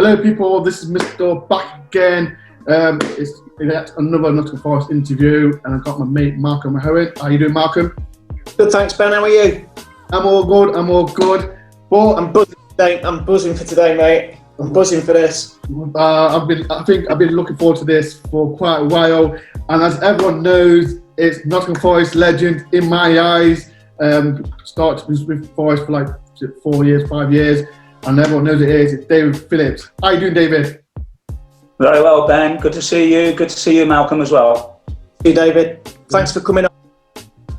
Hello, people. This is Mr. Back again. It's another Nottingham Forest interview, and I've got my mate Malcolm Howen. How you doing, Malcolm? Good, thanks, Ben. How are you? I'm all good. But I'm buzzing today. I'm buzzing for today, mate. I'm buzzing for this. I've been looking forward to this for quite a while, and as everyone knows, it's Nottingham Forest legend in my eyes. Started with Forest for like 4 years, 5 years, and everyone knows it is. It's David Phillips. How you doing, David? Very well, Ben. Good to see you. Good to see you, Malcolm, as well. Hey, David. Thanks for coming on.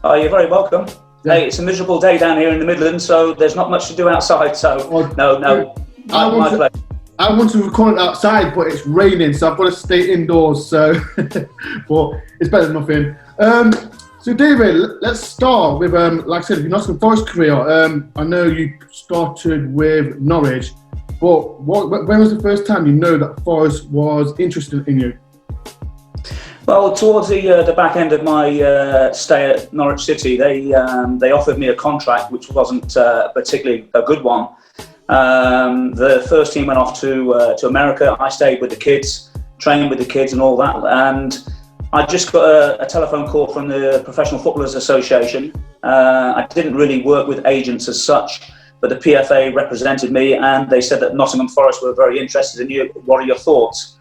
Oh, you're very welcome. Yeah. Hey, it's a miserable day down here in the Midlands, so there's not much to do outside. So, my pleasure. I want to record it outside, but it's raining, so I've got to stay indoors. So, but it's better than nothing. So, David, let's start with, like I said, your Nottingham Forest career. I know you started with Norwich, but when was the first time you know that Forest was interested in you? Well, towards the back end of my stay at Norwich City, they offered me a contract which wasn't particularly a good one. The first team went off to America. I stayed with the kids, trained with the kids and all that. And I just got a telephone call from the Professional Footballers Association. I didn't really work with agents as such, but the PFA represented me, and they said that Nottingham Forest were very interested in you. What are your thoughts?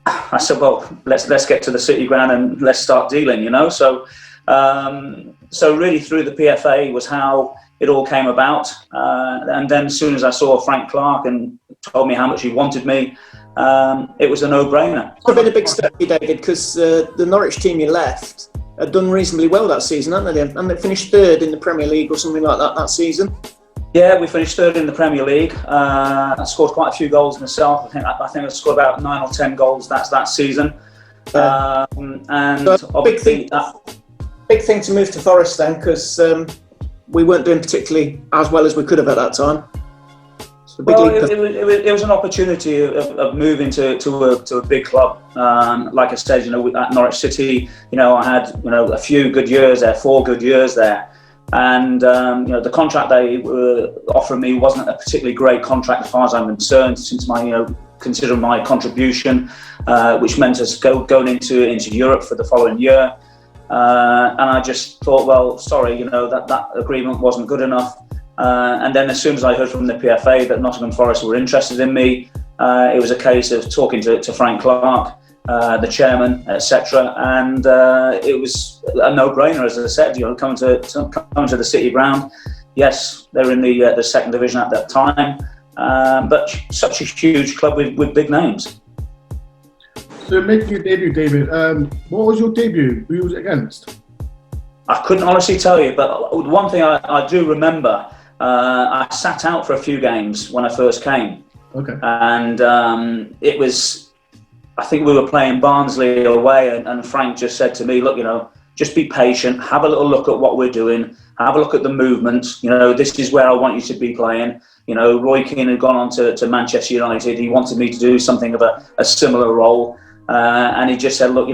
I said, well, let's get to the City Ground and let's start dealing, you know. So really through the PFA was how it all came about. And then as soon as I saw Frank Clark and told me how much he wanted me, it was a no-brainer. It's been a big step for you, David, because the Norwich team you left had done reasonably well that season, haven't they? And they finished third in the Premier League or something like that season. Yeah, we finished third in the Premier League. I scored quite a few goals myself. I think I scored about 9 or 10 goals that season. And so big thing to move to Forest then, because we weren't doing particularly as well as we could have at that time. So it was an opportunity of moving to a big club. Like I said, you know, at Norwich City, you know, I had a few good years there, 4 good years there. And the contract they were offering me wasn't a particularly great contract as far as I'm concerned, since considering my contribution, which meant us going into Europe for the following year. And I just thought, well, sorry, that agreement wasn't good enough. And then as soon as I heard from the PFA that Nottingham Forest were interested in me, it was a case of talking to Frank Clark, the chairman, etc., and it was a no-brainer, as I said. Coming to the City Ground. Yes, they're in the second division at that time, but such a huge club with big names. So, making your debut, David. What was your debut? Who was it against? I couldn't honestly tell you, but one thing I do remember, I sat out for a few games when I first came. Okay. And it was, I think we were playing Barnsley away, and Frank just said to me, look, just be patient, have a little look at what we're doing, have a look at the movement. This is where I want you to be playing. Roy Keane had gone on to Manchester United. He wanted me to do something of a similar role. And he just said, look,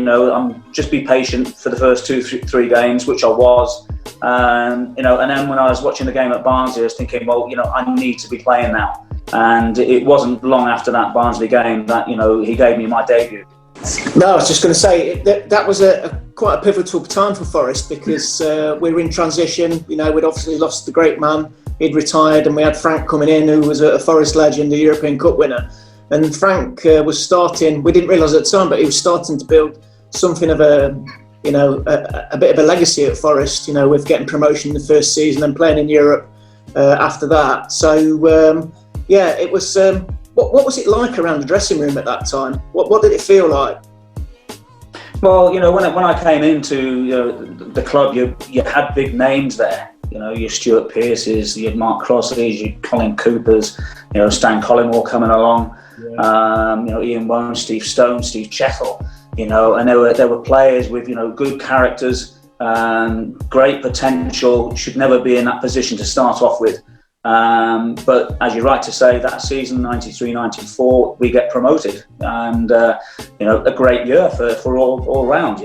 just be patient for the first 2-3 games, which I was. And then when I was watching the game at Barnsley, I was thinking, well, I need to be playing now. And it wasn't long after that Barnsley game that, he gave me my debut. No, I was just going to say, that was quite a pivotal time for Forest, because we were in transition. We'd obviously lost the great man. He'd retired, and we had Frank coming in, who was a Forest legend, a European Cup winner. And Frank was starting, we didn't realise at the time, but he was starting to build something of a bit of a legacy at Forest, with getting promotion in the first season and playing in Europe after that. So, it was, what was it like around the dressing room at that time? What did it feel like? Well, when I came into the club, you had big names there. Your Stuart Pearces, your Mark Crossleys, your Colin Coopers, Stan Collymore coming along. Yeah. Ian Wone, Steve Stone, Steve Chettle, and there were players with good characters, great potential. Should never be in that position to start off with. But as you're right to say, that season 93-94 we get promoted, and a great year for all round,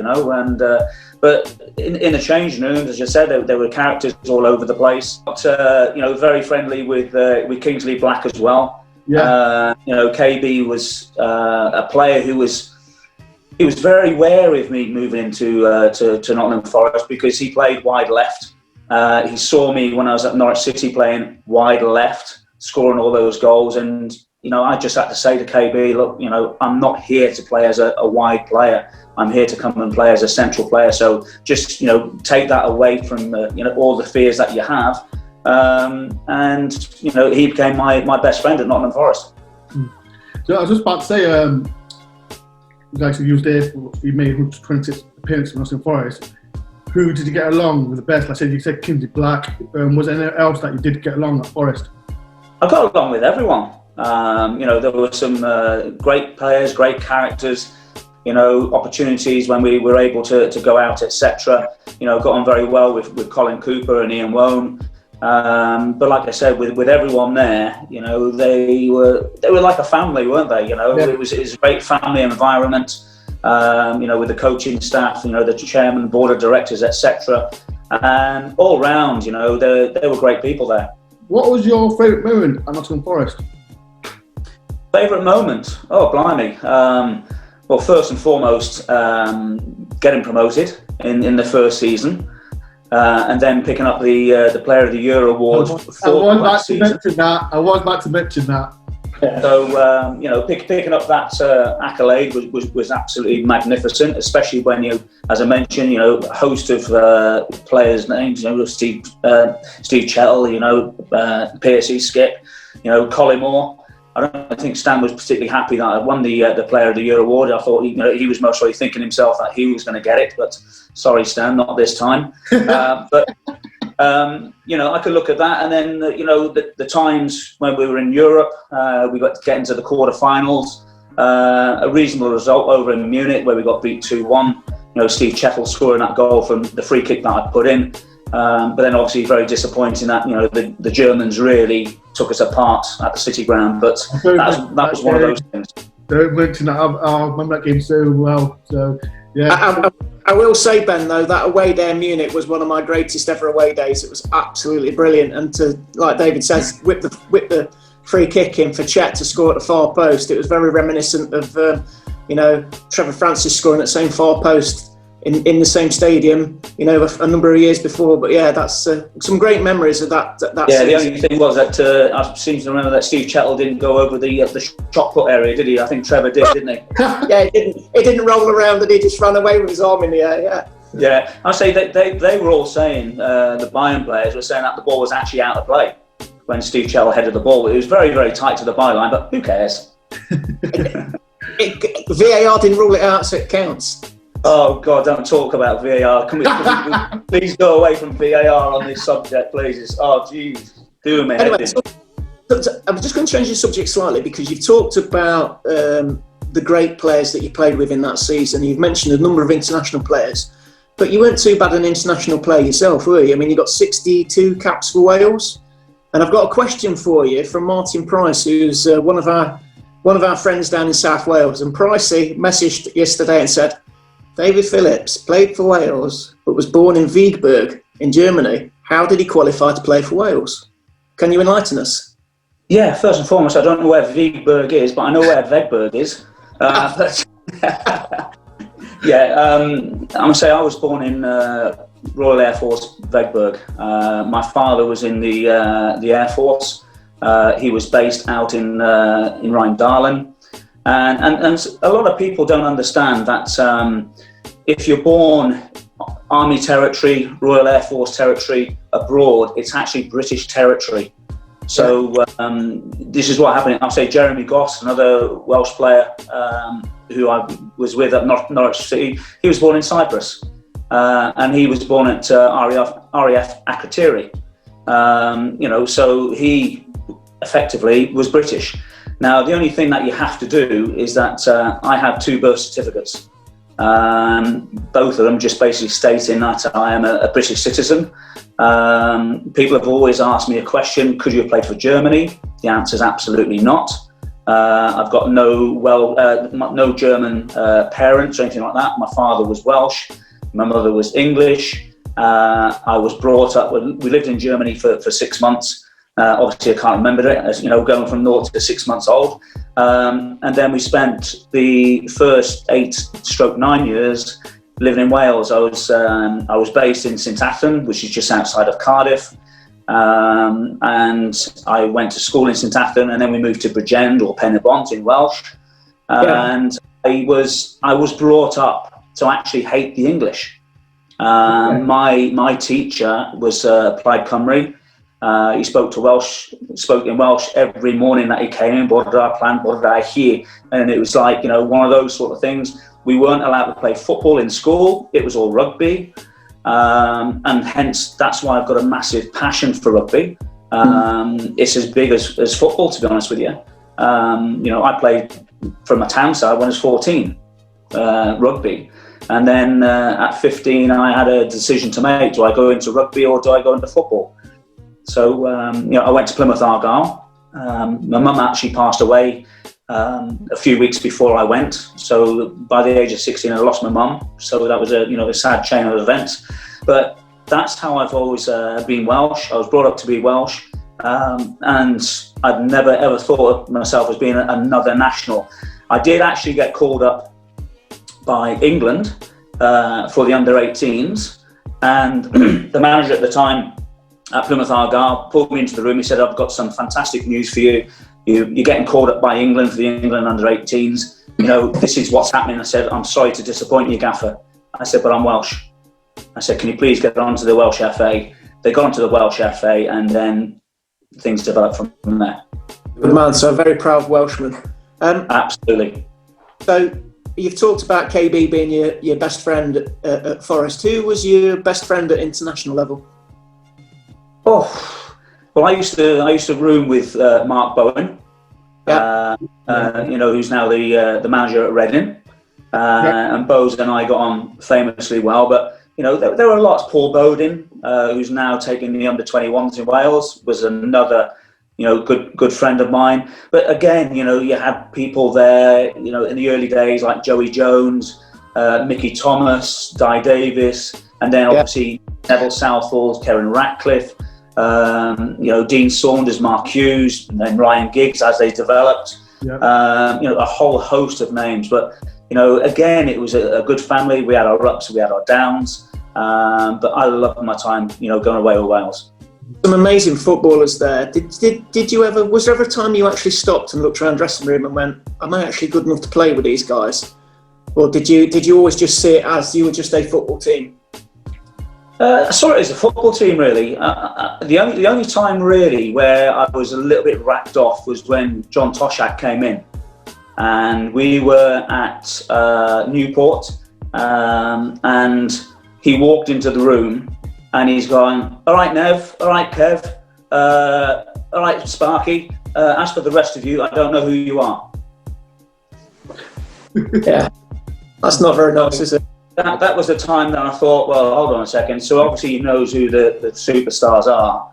but in the changing rooms, as you said, there were characters all over the place. But very friendly with Kingsley Black as well. Yeah. KB was a player he was very wary of me moving into to Nottingham Forest because he played wide left. He saw me when I was at Norwich City playing wide left, scoring all those goals, and I just had to say to KB, look, I'm not here to play as a wide player. I'm here to come and play as a central player. So just take that away from all the fears that you have. And he became my best friend at Nottingham Forest. So I was just about to say, like you was there, you made 126 appearances for Nottingham Forest. Who did you get along with the best? Like I said, you said Kingsley Black. Was there anything else that you did get along at Forest? I got along with everyone. There were some great players, great characters, opportunities when we were able to go out, etc. Got on very well with Colin Cooper and Ian Wone. But like I said, with everyone there, they were like a family, weren't they? Yeah. It was a great family environment. With the coaching staff, the chairman, board of directors, etc. And all round, they were great people there. What was your favourite moment at Nottingham Forest? Favourite moment? Oh, blimey. Well, first and foremost, getting promoted in the first season. And then picking up the Player of the Year award. I was about to mention that. So picking up that accolade was absolutely magnificent, especially when as I mentioned, a host of players' names, Steve Chettle, Piercy, Skip, Collymore. I don't think Stan was particularly happy that I won the Player of the Year award. I thought he was most probably thinking himself that he was going to get it, but sorry, Stan, not this time. I could look at that, and then the times when we were in Europe, we got to get into the quarterfinals. A reasonable result over in Munich where we got beat 2-1. Steve Chettle scoring that goal from the free kick that I put in. But then obviously very disappointing that the Germans really took us apart at the City Ground. But that was one of those things. Don't mention that. I remember that game so well. So yeah. I will say, Ben, though, that away day in Munich was one of my greatest ever away days. It was absolutely brilliant, and to, like David says, whip the free kick in for Chet to score at the far post. It was very reminiscent of Trevor Francis scoring at the same far post in the same stadium, a number of years before. But yeah, that's some great memories of that. Yeah, season. The only thing was that I seem to remember that Steve Chettle didn't go over the shot put area, did he? I think Trevor did, didn't he? Yeah, it didn't roll around, and he just ran away with his arm in the air. Yeah. Yeah, I say that they were all saying, the Bayern players were saying that the ball was actually out of play when Steve Chettle headed the ball. It was very, very tight to the byline, but who cares? VAR didn't rule it out, so it counts. Oh God! Don't talk about VAR. Can we please go away from VAR on this subject, please? Geez, do me. Anyway, so I'm just going to change the subject slightly because you've talked about the great players that you played with in that season. You've mentioned a number of international players, but you weren't too bad an international player yourself, were you? I mean, you got 62 caps for Wales, and I've got a question for you from Martin Price, who's one of our friends down in South Wales. And Pricey messaged yesterday and said, David Phillips played for Wales but was born in Wiegburg in Germany. How did he qualify to play for Wales? Can you enlighten us? Yeah, first and foremost, I don't know where Wiegburg is, but I know where Vegburg is. I'm going to say I was born in Royal Air Force Vegburg. My father was in the Air Force. He was based out in Rheindahlen. And a lot of people don't understand that if you're born Army territory, Royal Air Force territory abroad, it's actually British territory. So this is what happened. I'll say Jeremy Goss, another Welsh player who I was with at Norwich City, he was born in Cyprus. And he was born at RAF Akrotiri. So he effectively was British. Now, the only thing that you have to do is that I have 2 birth certificates. Both of them just basically stating that I am a British citizen. People have always asked me a question, could you have played for Germany? The answer is absolutely not. I've got no German parents or anything like that. My father was Welsh, my mother was English. I was brought up, we lived in Germany for 6 months. Obviously, I can't remember it, as you know, going from 0 to 6 months old. And then we spent the first 8-9 years living in Wales. I was based in St Athan, which is just outside of Cardiff. And I went to school in St Athan, and then we moved to Bridgend or Pen y Bont in Welsh. And I was brought up to actually hate the English. My teacher was Plaid Cymru. He spoke in Welsh every morning that he came in. What did I plan? What did I hear? And it was like, you know, one of those sort of things. We weren't allowed to play football in school. It was all rugby. And hence, that's why I've got a massive passion for rugby. It's as big as football, to be honest with you. You know, I played from a town side when I was 14, rugby. And then at 15, I had a decision to make. Do I go into rugby or do I go into football? So, you know, I went to Plymouth Argyle. My mum actually passed away a few weeks before I went. So by the age of 16, I lost my mum. So that was a sad chain of events. But that's how I've always been Welsh. I was brought up to be Welsh. And I'd never ever thought of myself as being another national. I did actually get called up by England for the under-18s. And the manager at the time at Plymouth Argyle pulled me into the room. He said, I've got some fantastic news for you. You're getting called up by England for the England under-18s. You know, this is what's happening. I said, I'm sorry to disappoint you, Gaffer. I said, but I'm Welsh. I said, can you please get on to the Welsh FA? They got onto the Welsh FA, and then things developed from there. Good man, so a very proud Welshman. Absolutely. So you've talked about KB being your best friend at Forest. Who was your best friend at international level? Oh, well, I used to room with Mark Bowen, you know, who's now the manager at Reading, and Bowes and I got on famously well. But you know, there were lots. Paul Bowden, who's now taking the under-21s in Wales, was another, you know, good friend of mine. But again, you know, you had people there, you know, in the early days like Joey Jones, Mickey Thomas, Di Davis, and then obviously Neville Southall, Karen Ratcliffe. You know, Dean Saunders, Mark Hughes, and then Ryan Giggs as they developed. You know, a whole host of names. But you know, again, it was a good family. We had our ups, we had our downs. But I loved my time, you know, going away with Wales. Some amazing footballers there. Did you ever? Was there ever a time you actually stopped and looked around the dressing room and went, "Am I actually good enough to play with these guys?" Or did you always just see it as you were just a football team? I saw it as a football team, really. The only time really where I was a little bit racked off was when John Toshak came in, and we were at Newport, and he walked into the room, and he's going, "All right, Nev. All right, Kev. All right, Sparky. As for the rest of you, I don't know who you are." Yeah, that's not very nice, is it? That was the time that I thought, well, hold on a second. So obviously he knows who the superstars are,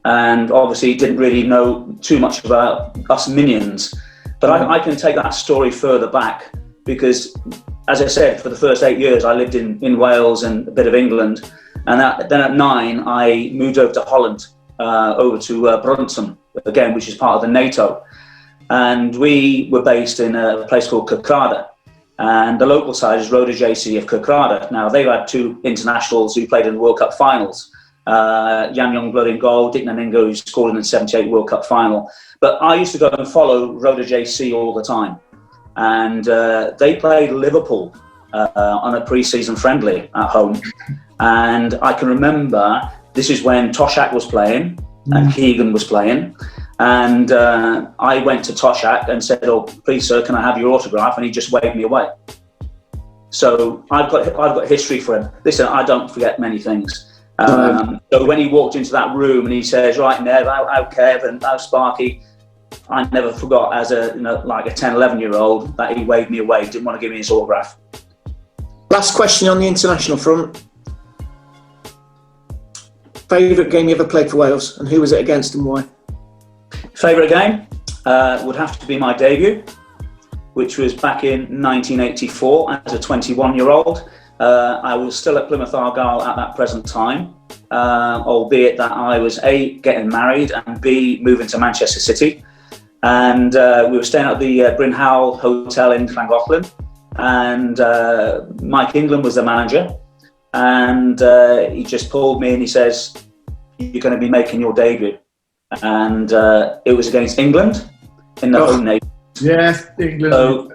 and obviously he didn't really know too much about us minions. But I can take that story further back, because, as I said, for the first 8 years I lived in Wales and a bit of England, and then at 9 I moved over to Holland, over to Brunton again, which is part of the NATO, and we were based in a place called Kirkrada. And the local side is Roda JC of Kirkrada. Now, they've had 2 internationals who played in the World Cup finals. Jan Youngblood in goal, Dick Naninga, who scored in the 78 World Cup final. But I used to go and follow Roda JC all the time. And they played Liverpool on a pre-season friendly at home. And I can remember, this is when Toshak was playing and Keegan was playing. And I went to Toshak and said, "Oh, please, sir, can I have your autograph?" And he just waved me away. So I've got history for him. Listen, I don't forget many things. So when he walked into that room and he says, "Right, Nev, how Kev and how Sparky," I never forgot, as a like a 10, 11-year-old, that he waved me away. Didn't want to give me his autograph. Last question on the international front. Favourite game you ever played for Wales, and who was it against and why? Favourite game would have to be my debut, which was back in 1984 as a 21-year-old. I was still at Plymouth Argyle at that present time, albeit that I was A, getting married, and B, moving to Manchester City. And we were staying at the Bryn Howell Hotel in Llangollen, and Mike England was the manager, and he just pulled me and he says, "You're going to be making your debut," and it was against England in the home nation. Yes, England.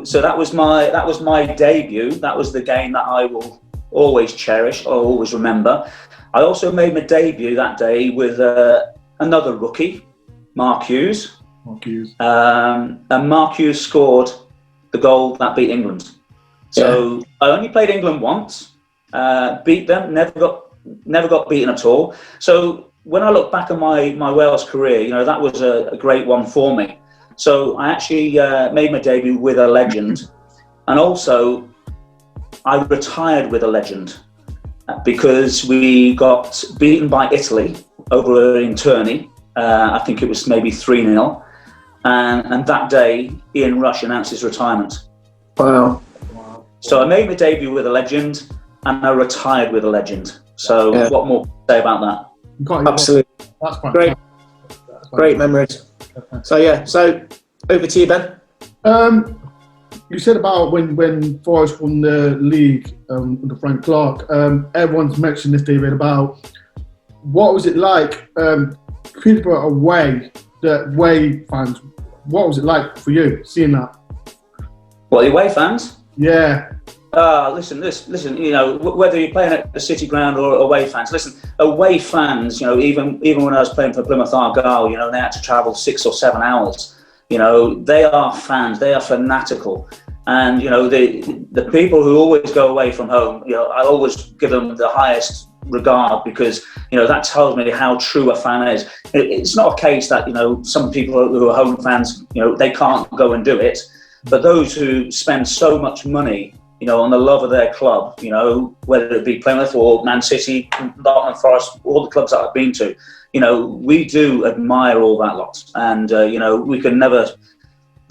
So that was my debut. That was the game that I will always cherish. I'll always remember. I also made my debut that day with another rookie, Mark Hughes. And Mark Hughes scored the goal that beat England. So I only played England once, beat them, never got beaten at all. So when I look back on my Wales career, you know, that was a great one for me. So I actually made my debut with a legend, and also I retired with a legend because we got beaten by Italy over in Tourney. I think it was maybe 3-0. And that day, Ian Rush announced his retirement. Wow. So I made my debut with a legend, and I retired with a legend. So what more to say about that? Absolutely. That's quite great. Great memories. So over to you, Ben. You said about when Forest won the league under Frank Clark. Everyone's mentioned this, David, about what was it like Peterborough away, the away fans. What was it like for you seeing that? Well, the away fans? Yeah. Listen. You know, whether you're playing at the City Ground or away fans. Listen, away fans. You know, even when I was playing for Plymouth Argyle, you know, they had to travel 6 or 7 hours. You know, they are fans. They are fanatical, and you know, the people who always go away from home. You know, I always give them the highest regard because you know that tells me how true a fan is. It's not a case that you know some people who are home fans, you know, they can't go and do it, but those who spend so much money, you know, on the love of their club, you know, whether it be Plymouth or Man City, Nottingham Forest, all the clubs that I've been to, you know, we do admire all that lot, and you know, we can never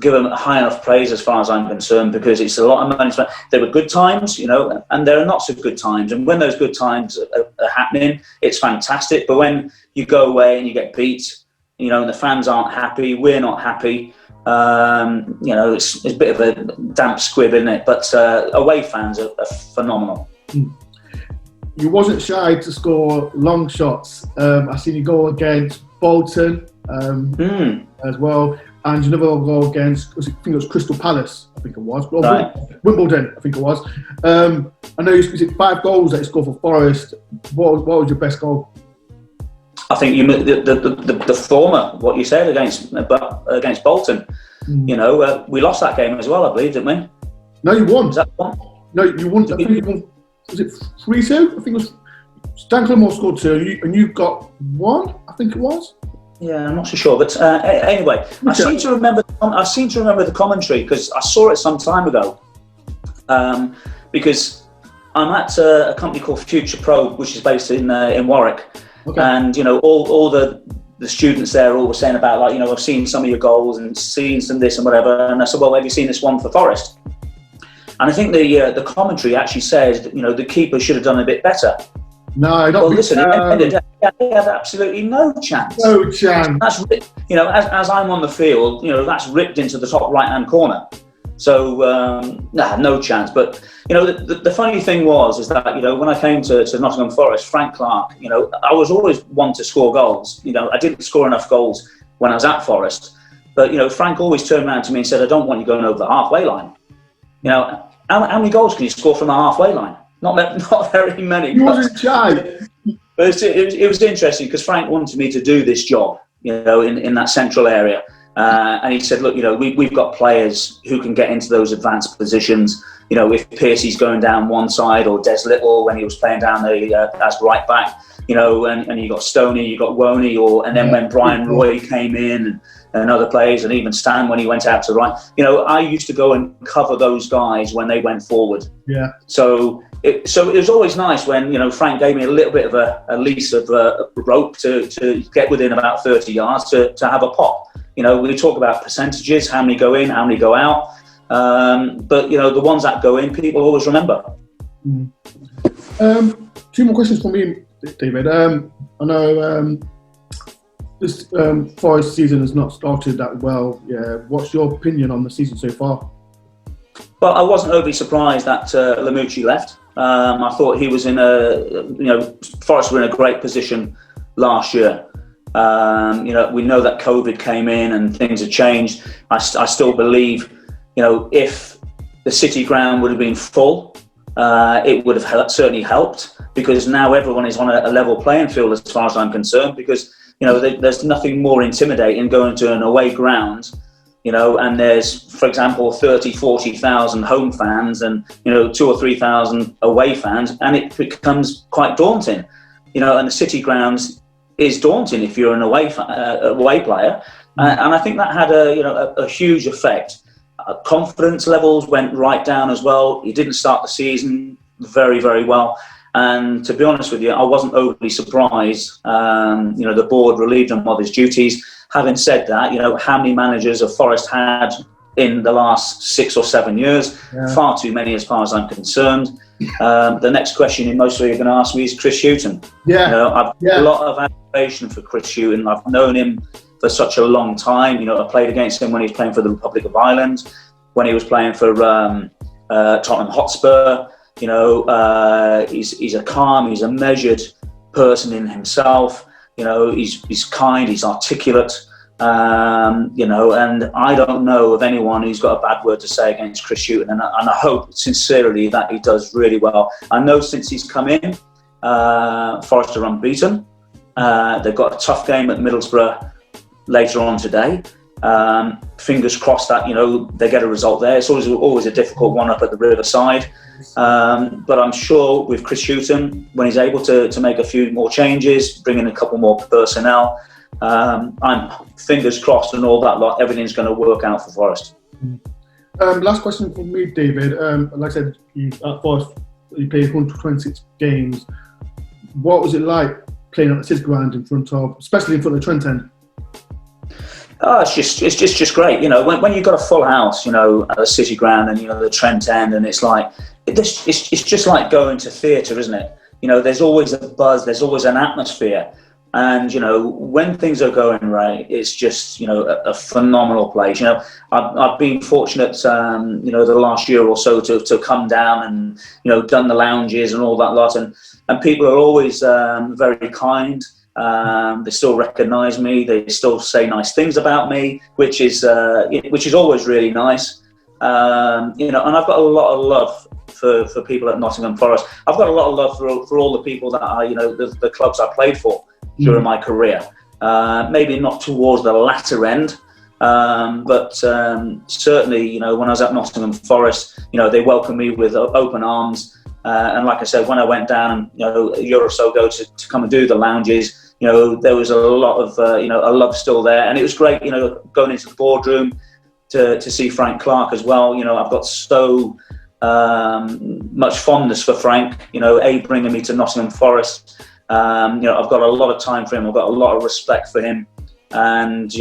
give them high enough praise as far as I'm concerned, because it's a lot of money spent. There were good times, you know, and there are not so good times. And when those good times are happening, it's fantastic. But when you go away and you get beat, you know, and the fans aren't happy, we're not happy, you know, it's a bit of a damp squib, isn't it? But away fans are phenomenal. You wasn't shy to score long shots. I seen you go against Bolton as well. And another goal against, I think it was Crystal Palace, I think it was. Well, right. Wimbledon, I think it was. I know you said 5 goals that you scored for Forest. What was your best goal? I think the former, what you said against Bolton. You know, we lost that game as well, I believe, didn't we? No, you won. Was that one? No, you won. I think you won. Was it 3-2? I think it was. Stan Clemore scored 2, and you got 1. I think it was. Yeah, I'm not so sure, but anyway, okay. I seem to remember the commentary because I saw it some time ago. Because I'm at a company called Future Pro, which is based in Warwick, and you know, all the students there all were saying about, like, you know, I've seen some of your goals and seen some this and whatever, and I said, well, have you seen this one for Forest? And I think the commentary actually says, you know, the keeper should have done a bit better. No, I don't. Well, listen, they had absolutely no chance. No chance. That's, you know, as I'm on the field, you know, that's ripped into the top right-hand corner. So, no chance. But, you know, the funny thing is that, you know, when I came to Nottingham Forest, Frank Clark, you know, I was always one to score goals. You know, I didn't score enough goals when I was at Forest. But, you know, Frank always turned around to me and said, I don't want you going over the halfway line. You know, how many goals can you score from the halfway line? Not very many. He wasn't shy. But it was interesting because Frank wanted me to do this job, you know, in that central area. And he said, look, you know, we've got players who can get into those advanced positions. You know, if Piercy's going down one side, or Des Little when he was playing down as right back, you know, and you got Stoney, you got Woney, and then when Brian Roy came in and other players, and even Stan when he went out to right, you know, I used to go and cover those guys when they went forward. Yeah. So it was always nice when, you know, Frank gave me a little bit of a lease of rope to get within about 30 yards to have a pop. You know, we talk about percentages, how many go in, how many go out. But, you know, the ones that go in, people always remember. 2 more questions for me, David. I know this Forest season has not started that well. Yeah, what's your opinion on the season so far? Well, I wasn't overly surprised that Lamucci left. I thought he was Forest were in a great position last year. We know that COVID came in and things have changed. I still believe, if the City ground would have been full, it would have certainly helped, because now everyone is on a level playing field as far as I'm concerned, because there's nothing more intimidating going to an away ground, and there's, for example, 30, 40,000 home fans and 2,000 or 3,000 away fans, and it becomes quite daunting, and the City grounds is daunting if you're an away player, and I think that had a huge effect. Confidence levels went right down as well. He didn't start the season very, very well. And to be honest with you, I wasn't overly surprised. The board relieved him of his duties. Having said that, how many managers have Forest had in the last 6 or 7 years? Yeah. Far too many as far as I'm concerned. The next question you mostly are going to ask me is Chris Hughton. Yeah. I've got a lot of admiration for Chris Hughton. I've known him for such a long time. I played against him when he was playing for the Republic of Ireland, when he was playing for Tottenham Hotspur. He's a calm, he's a measured person in himself. He's kind, he's articulate. And I don't know of anyone who's got a bad word to say against Chris Hughton, and I hope sincerely that he does really well. I know since he's come in, Forest are unbeaten. They've got a tough game at Middlesbrough later on today. Fingers crossed that they get a result there. It's always a difficult one up at the Riverside, but I'm sure with Chris Hughton, when he's able to make a few more changes, bring in a couple more personnel, I'm fingers crossed and all that lot, everything's going to work out for Forest. Last question from me, David. Like I said, at Forest you played 126 games. What was it like playing at the City ground especially in front of the Trent End? Oh, it's just great. When you've got a full house, at the City ground and the Trent End, and it's like it's just like going to theatre, isn't it? There's always a buzz, there's always an atmosphere, and when things are going right, it's just a phenomenal place. I've been fortunate, the last year or so to come down and done the lounges and all that lot, and people are always very kind. They still recognise me. They still say nice things about me, which is always really nice. And I've got a lot of love for people at Nottingham Forest. I've got a lot of love for all the people that the clubs I played for during my career. Maybe not towards the latter end, but certainly, when I was at Nottingham Forest, they welcomed me with open arms. And like I said, when I went down a year or so ago to come and do the lounges, there was a lot of a love still there, and it was great. Going into the boardroom to see Frank Clark as well. I've got so much fondness for Frank. Bringing me to Nottingham Forest. I've got a lot of time for him. I've got a lot of respect for him, and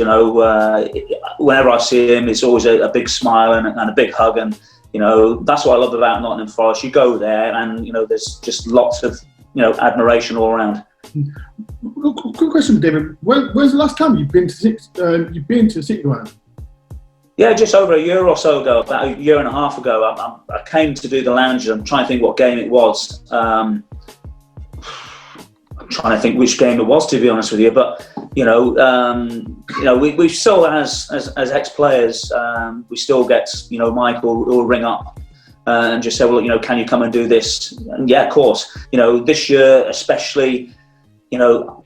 whenever I see him, it's always a big smile and a big hug. And that's what I love about Nottingham Forest. You go there, and there's just lots of admiration all around. Quick question, David. When's the last time you've been to City ground? Yeah, just over a year or so ago, about a year and a half ago. I came to do the lounges. I'm trying to think what game it was. I'm trying to think which game it was, to be honest with you. But we still, as ex-players, we still get Michael will ring up and just say, well, can you come and do this? And yeah, of course. This year especially,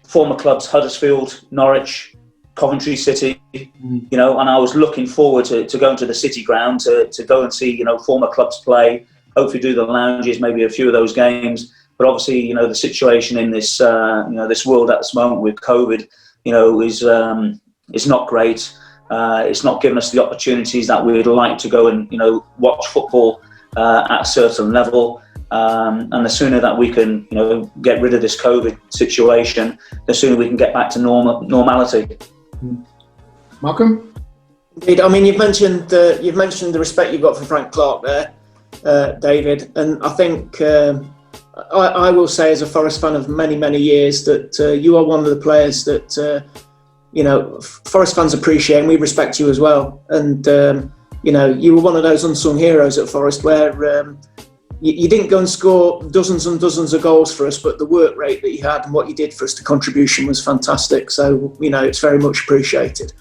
former clubs Huddersfield, Norwich, Coventry City, and I was looking forward to going to the City ground to go and see former clubs play. Hopefully do the lounges, maybe a few of those games. But obviously, the situation in this this world at this moment with COVID, is not great. It's not giving us the opportunities that we'd like to go and watch football at a certain level. And the sooner that we can get rid of this COVID situation, the sooner we can get back to normality. Malcolm? Indeed. I mean, you've mentioned the respect you've got for Frank Clark there, David, and I think I will say, as a Forest fan of many, many years, that you are one of the players that, Forest fans appreciate, and we respect you as well. And, you were one of those unsung heroes at Forest where you didn't go and score dozens and dozens of goals for us, but the work rate that you had and what you did for us, the contribution was fantastic. So, it's very much appreciated.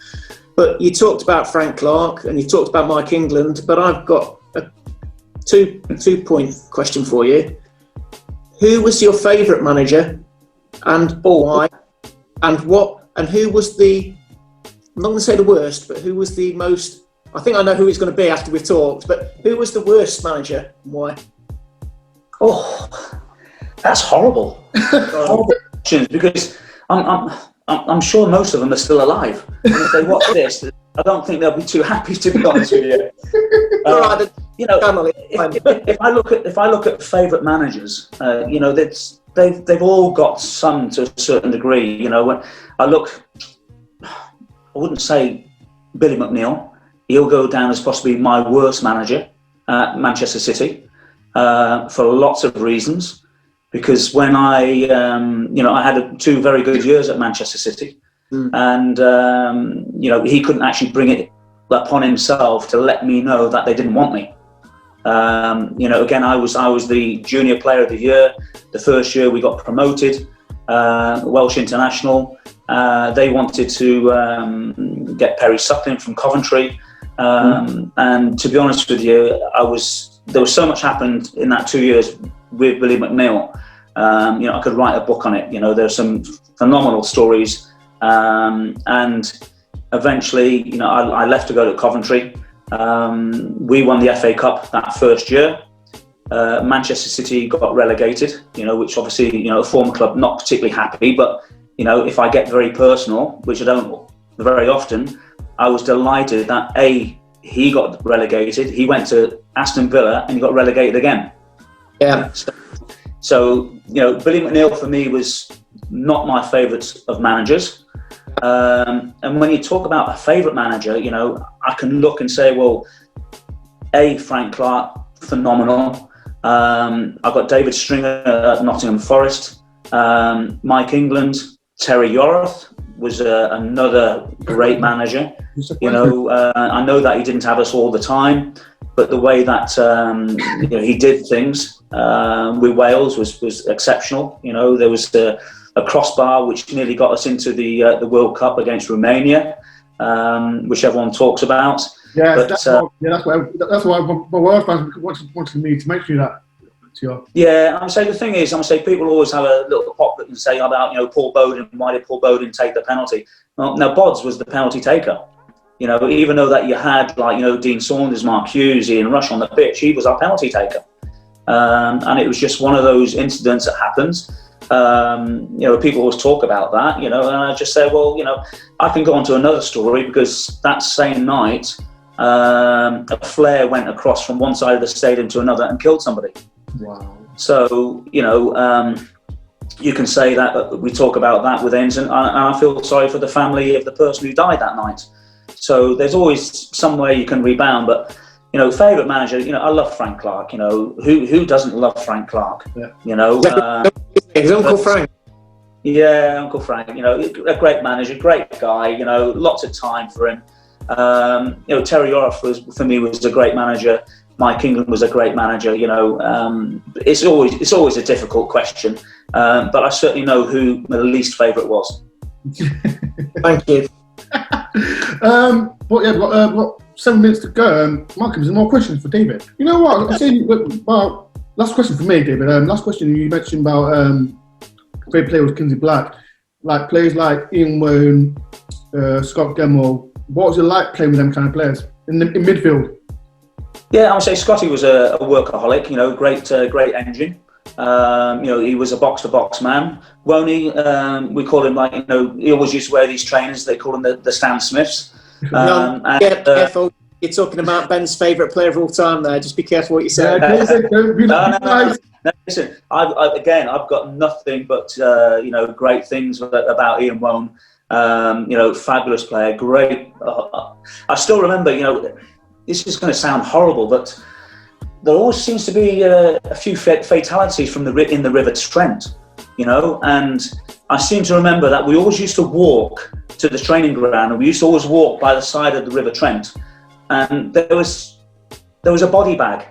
But you talked about Frank Clark and you talked about Mike England, but I've got a two-point question for you. Who was your favourite manager and why? And who was I'm not going to say the worst, but who was the most, I think I know who it's going to be after we've talked, but who was the worst manager and why? Oh, that's horrible. Horrible questions, because I'm sure most of them are still alive. And if they watch this, I don't think they'll be too happy, to be honest with you. If I look at favourite managers, they've all got some to a certain degree. When I wouldn't say Billy McNeill. He'll go down as possibly my worst manager at Manchester City for lots of reasons. Because when I had 2 very good years at Manchester City, and he couldn't actually bring it upon himself to let me know that they didn't want me. Again, I was the junior player of the year. The first year we got promoted, Welsh international. They wanted to get Perry Suckling from Coventry, and to be honest with you, there was so much happened in that 2 years with Billy McNeill. I could write a book on it. There's some phenomenal stories, and eventually, I left to go to Coventry. We won the FA Cup that first year. Manchester City got relegated, which obviously, a former club, not particularly happy, but, if I get very personal, which I don't very often, I was delighted that he got relegated. He went to Aston Villa and he got relegated again. Yeah. So, Billy McNeill for me was not my favourite of managers. And when you talk about a favourite manager, I can look and say, well, Frank Clark, phenomenal. I've got David Stringer at Nottingham Forest. Mike England, Terry Yorath was another great manager. I know that he didn't have us all the time, but the way that he did things with Wales was exceptional. There was a crossbar which nearly got us into the World Cup against Romania, which everyone talks about. Yeah, but, that's why my Wales fans wanted me to mention that. Yeah, I'm saying the thing is, people always have a little pop and say about Paul Bowden. Why did Paul Bowden take the penalty? Well, now Bodds was the penalty taker. Even though that you had Dean Saunders, Mark Hughes, Ian Rush on the pitch, he was our penalty taker, and it was just one of those incidents that happens. People always talk about that, and I just say, well, I can go on to another story, because that same night, a flare went across from one side of the stadium to another and killed somebody. Wow. So, you can say that we talk about that with ends, and I feel sorry for the family of the person who died that night. So there's always some way you can rebound, but favourite manager, I love Frank Clark. Who doesn't love Frank Clark? Yeah. His Uncle Frank. Yeah, Uncle Frank. A great manager, great guy. Lots of time for him. Terry Yorath was a great manager. Mike England was a great manager. It's always a difficult question, but I certainly know who my least favourite was. Thank you. But yeah, we've got 7 minutes to go. Malcolm, there's more questions for David. You know what? Last question for me, David. Last question, you mentioned about great player was Kingsley Black. Like players like Ian Woan, Scott Gemmell. What was it like playing with them kind of players in midfield? Yeah, I would say Scotty was a workaholic. Great engine. He was a box-to-box man. Woney, we call him he always used to wear these trainers. They call him the Stan Smiths. Careful. You're talking about Ben's favourite player of all time there. Just be careful what you say. No, listen, I've got nothing but great things about Ian Woan. Fabulous player, great. I still remember, this is going to sound horrible, but there always seems to be a few fatalities from in the River Trent, you know, and I seem to remember that we always used to walk to the training ground, and we used to always walk by the side of the River Trent, and there was a body bag,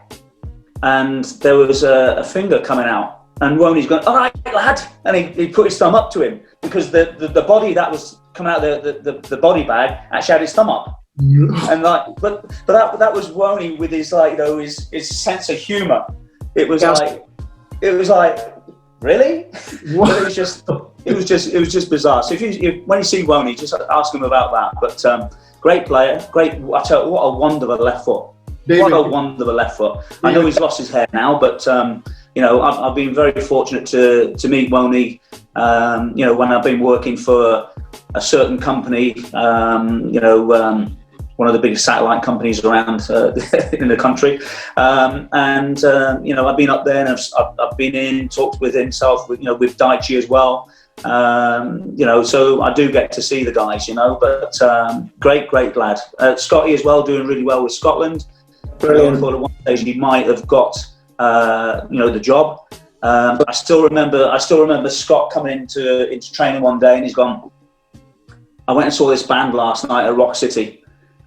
and there was a finger coming out, and Roney's going, "All right, lad," and he put his thumb up to him, because the body that was coming out of the body bag actually had his thumb up. And like, but that was Roney with his, like, you know, his sense of humour. It was like, really? It was just bizarre. So when you see Roney, just ask him about that. But great player, great. I tell you, what a wonder of a left foot. What a wonder of a left foot. I know he's lost his hair now, but you know, I've been very fortunate to meet Roney. You know, when I've been working for a certain company, you know, one of the biggest satellite companies around in the country, and you know, I've been up there, and I've been in, talked with himself, with, you know, with Daichi as well. You know, so I do get to see the guys, you know. But great lad. Scotty as well, doing really well with Scotland. Brilliant. I thought at one stage he might have got you know, the job. I still remember Scott coming into training one day, and he's gone, "I went and saw this band last night at Rock City."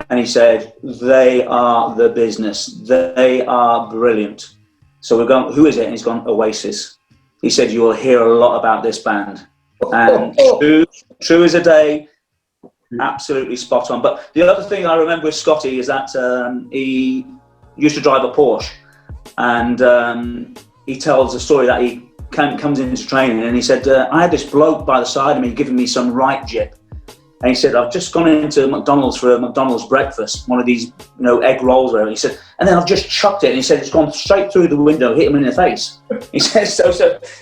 And he said, "They are the business. They are brilliant." So we're going, "Who is it?" And he's gone, "Oasis." He said, "You will hear a lot about this band." And true as a day, absolutely spot on. But the other thing I remember with Scotty is that he used to drive a Porsche. And he tells a story that he comes into training, and he said, "I had this bloke by the side of me giving me some right jip. And he said, I've just gone into McDonald's for a McDonald's breakfast, one of these, you know, egg rolls, whatever." He said, "And then I've just chucked it." And he said, "It's gone straight through the window, hit him in the face." He said, so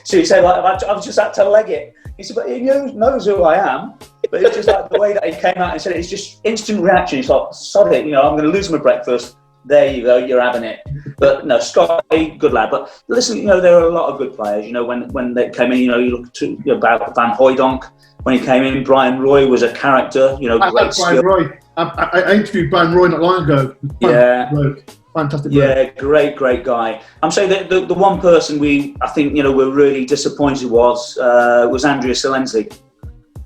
he said, like, I've just had to leg it. He said, "But he knows who I am." But it's just like the way that he came out and said it, it's just instant reaction. He's like, "Sod it, you know, I'm going to lose my breakfast. There you go, you're having it." But no, Scotty, good lad. But listen, you know, there are a lot of good players. You know, when they came in, you know, you look about Van Hooijdonk. When he came in, Brian Roy was a character, you know, great skill. Brian Roy. I interviewed Brian Roy not long ago. Fantastic. Yeah, great guy. I'm saying that the one person I think, you know, we're really disappointed was Andrea Silenzi.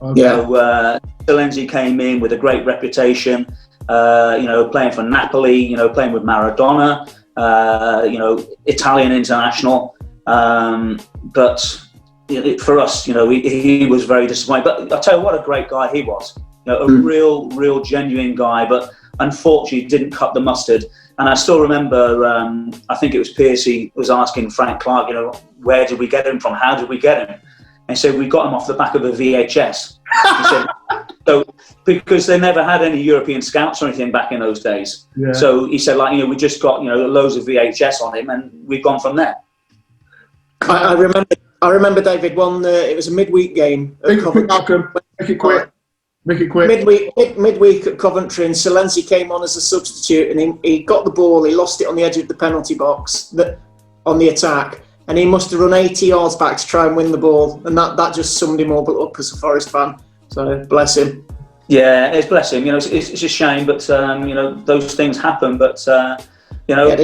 Okay. You know, Silenzi came in with a great reputation, you know, playing for Napoli, you know, playing with Maradona, you know, Italian international, but for us, you know, he was very disappointing. But I'll tell you what a great guy he was. You know, a real genuine guy, but unfortunately didn't cut the mustard. And I still remember, I think it was Piercy was asking Frank Clark, you know, where did we get him from? How did we get him? And he said, "We got him off the back of a VHS." He said, so, because they never had any European scouts or anything back in those days. Yeah. So he said, like, you know, we just got, you know, loads of VHS on him, and we've gone from there. I remember, David, it was a midweek game. Make it quick. Midweek at Coventry, and Silenzi came on as a substitute, and he got the ball, he lost it on the edge of the penalty box on the attack, and he must have run 80 yards back to try and win the ball, and that just summed him all up as a Forest fan. So bless him. Yeah, it's bless him. You know, it's a shame, but you know, those things happen. But you know,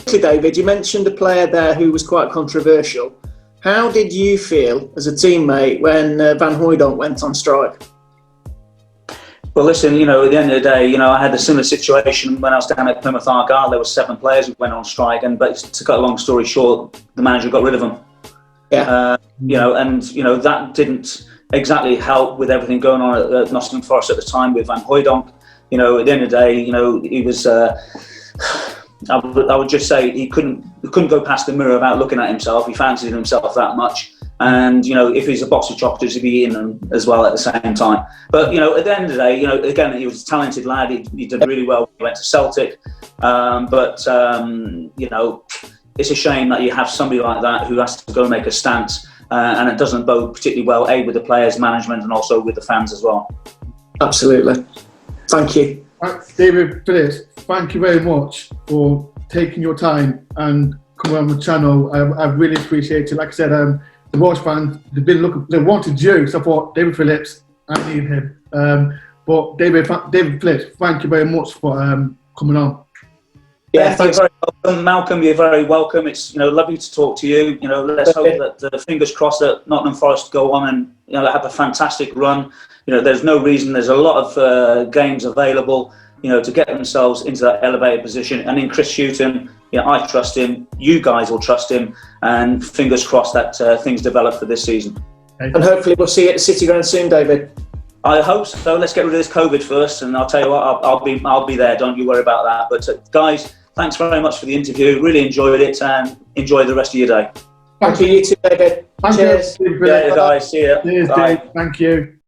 David, you mentioned a player there who was quite controversial. How did you feel as a teammate when Van Hooijdonk went on strike? Well, listen, you know, at the end of the day, you know, I had a similar situation when I was down at Plymouth Argyle. There were 7 players who went on strike, but to cut a long story short, the manager got rid of them. Yeah. You know, and you know, that didn't exactly help with everything going on at Nottingham Forest at the time with Van Hooijdonk. You know, at the end of the day, you know, he was. I would just say he couldn't go past the mirror without looking at himself. He fancied himself that much, and you know, if he's a box of chocolates, he'd be eating them as well at the same time. But you know, at the end of the day, you know, again, he was a talented lad. He did really well. He went to Celtic, but you know, it's a shame that you have somebody like that who has to go make a stance, and it doesn't bode particularly well, with the players, management, and also with the fans as well. Absolutely. Thank you. David Phillips, thank you very much for taking your time and coming on the channel. I really appreciate it. Like I said, the Welsh fans, they wanted you, so I thought David Phillips, I need him. But David Phillips, thank you very much for coming on. Yeah, thanks. Malcolm, you're very welcome. It's lovely to talk to you. Let's hope that fingers crossed that Nottingham Forest go on and have a fantastic run. There's no reason. There's a lot of games available. To get themselves into that elevated position. And in Chris Houghton, I trust him. You guys will trust him. And fingers crossed that things develop for this season. And hopefully we'll see you at the City Ground soon, David. I hope so. Let's get rid of this COVID first, and I'll tell you what, I'll be there. Don't you worry about that. But guys, thanks very much for the interview. Really enjoyed it, and enjoy the rest of your day. Thank you. You too, David. Cheers. You, yeah, guys. See you. Cheers, Bye. Dave. Thank you.